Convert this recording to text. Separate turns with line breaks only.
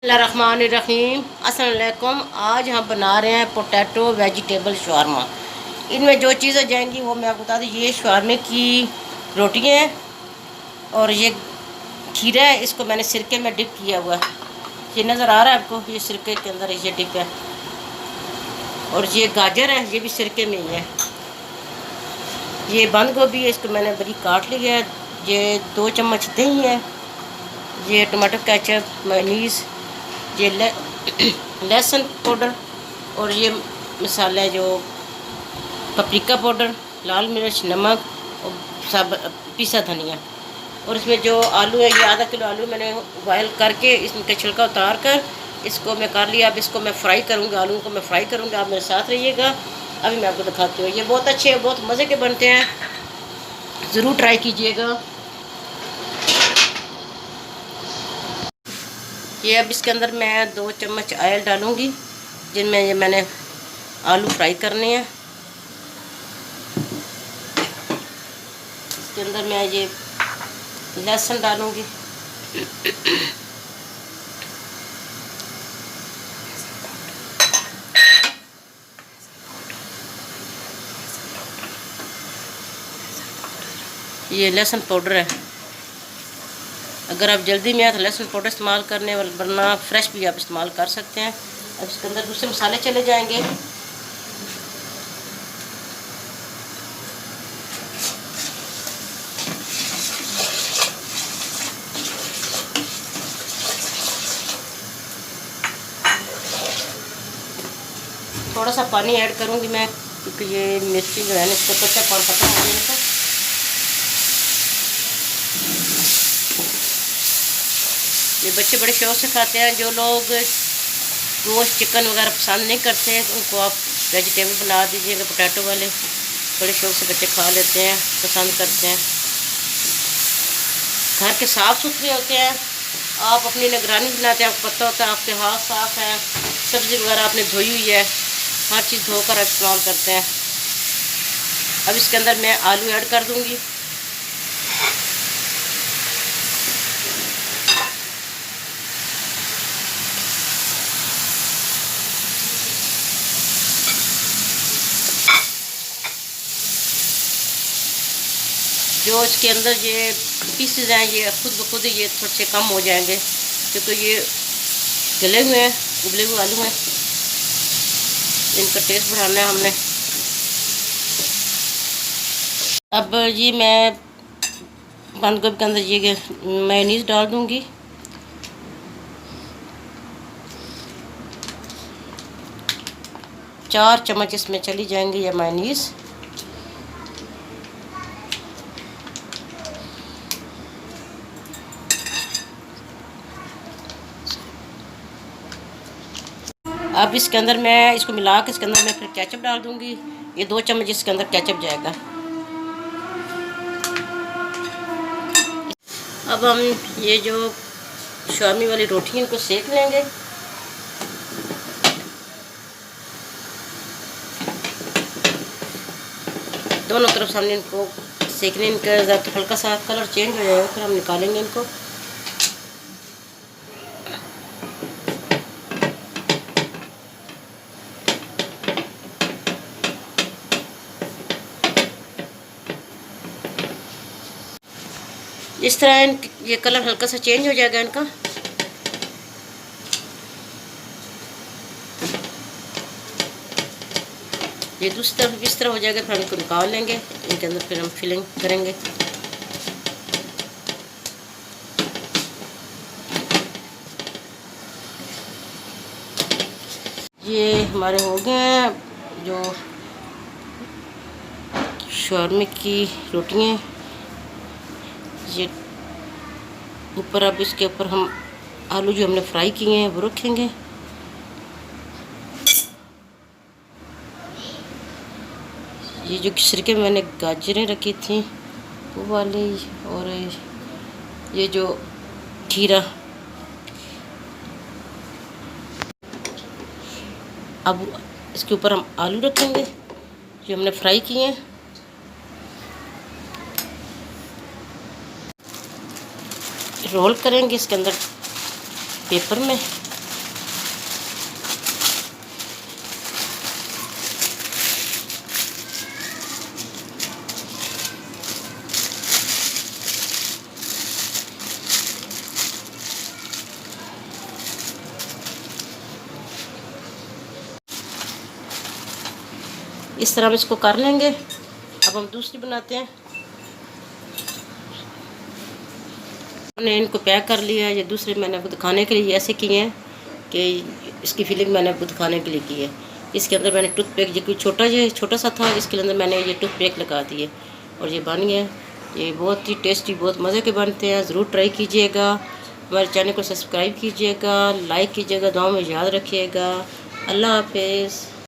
बिस्मिल्लाहिर्रहमानिर्रहीम। अस्सलाम वालेकुम। आज हम बना रहे हैं पोटैटो वेजिटेबल शवारमा। इनमें जो चीज़ें जाएंगी वो मैं आपको बता दूँ। ये शवारमे की रोटियाँ हैं और ये खीरा है, इसको मैंने सिरके में डिप किया हुआ है। ये नज़र आ रहा है आपको, ये सिरके के अंदर ये डिप है। और ये गाजर है, ये भी सिरके में ही है। ये बंद गोभी है, इसको मैंने बड़ी काट लिया है। ये 2 चम्मच दही है। ये टमाटो केचप, मेयोनीज़, ये लहसुन पाउडर और ये मसाला जो पपरिका पाउडर, लाल मिर्च, नमक और सब पिसा धनिया। और इसमें जो आलू है, ये आधा किलो आलू मैंने बॉयल करके इसमें छिलका उतार कर इसको मैं कर लिया। अब इसको मैं फ्राई करूँगा, आलू को मैं फ्राई करूँगा। आप मेरे साथ रहिएगा, अभी मैं आपको दिखाती हूँ। ये बहुत अच्छे, बहुत मज़े के बनते हैं, ज़रूर ट्राई कीजिएगा। ये अब इसके अंदर मैं 2 चम्मच ऑयल डालूँगी, जिनमें ये मैंने आलू फ्राई करने हैं। इसके अंदर मैं ये लहसुन डालूँगी। ये लहसुन पाउडर है। अगर आप जल्दी में आए तो लहसुन पाउडर इस्तेमाल करने, वरना फ्रेश भी आप इस्तेमाल कर सकते हैं। अब इसके अंदर दूसरे मसाले चले जाएंगे। थोड़ा सा पानी ऐड करूंगी मैं, क्योंकि ये मिर्ची जो है ना, इसका कच्चा पान खत्म हो जाएगा। ये बच्चे बड़े शौक से खाते हैं। जो लोग गोश्त चिकन वगैरह पसंद नहीं करते हैं, उनको आप वेजिटेबल बना दीजिएगा, पोटैटो वाले। बड़े शौक से बच्चे खा लेते हैं, पसंद करते हैं। घर के साफ़ सुथरे होते हैं, आप अपनी निगरानी बनाते हैं, आपको पता होता है आपके हाथ साफ़ है, सब्ज़ी वगैरह आपने धोई हुई है, हर चीज़ धोकर इस्तेमाल करते हैं। अब इसके अंदर मैं आलू ऐड कर दूंगी। जो इसके अंदर ये पीसेज हैं, ये खुद ब खुद ये थोड़े से कम हो जाएंगे, क्योंकि ये गले हुए हैं, उबले हुए आलू हैं। इनका टेस्ट बढ़ाना है हमने। अब ये मैं बंद गोभी के अंदर ये मेयोनीज़ डाल दूंगी। चार चम्मच इसमें चली जाएंगी ये मेयोनीज़। अब इसके अंदर मैं इसको मिला के इसके अंदर मैं फिर केचप डाल दूंगी। ये 2 चम्मच इसके अंदर केचप जाएगा। अब हम ये जो शामी वाली रोटी इनको सेक लेंगे। दोनों तरफ से हमने इनको सेकने, इनका हल्का सा कलर चेंज हो जाएगा, फिर हम निकालेंगे इनको। इस तरह ये कलर हल्का सा चेंज हो जाएगा इनका। ये दूसरी तरफ इस तरह हो जाएगा, फिर हम इनको निकाल लेंगे। इनके अंदर फिर हम फिलिंग करेंगे। ये हमारे हो गए हैं जो शवारमे की रोटियाँ। ये ऊपर अब इसके ऊपर हम आलू जो हमने फ्राई किए हैं वो रखेंगे। ये जो सिरके में मैंने गाजरें रखी थी वो वाली, और ये जो खीरा। अब इसके ऊपर हम आलू रखेंगे जो हमने फ्राई किए हैं। रोल करेंगे इसके अंदर पेपर में। इस तरह हम इसको कर लेंगे। अब हम दूसरी बनाते हैं। मैंने इनको पैक कर लिया है। ये दूसरे मैंने आपको दिखाने के लिए ऐसे किए हैं कि इसकी फीलिंग मैंने आपको दिखाने के लिए की है। इसके अंदर मैंने टूथपिक, ये छोटा सा था, इसके अंदर मैंने ये टूथपिक लगा दिए और ये बन गया। ये बहुत ही टेस्टी, बहुत मज़े के बनते हैं। ज़रूर ट्राई कीजिएगा। हमारे चैनल को सब्सक्राइब कीजिएगा, लाइक कीजिएगा, दुआ में याद रखिएगा। अल्लाह हाफिज़।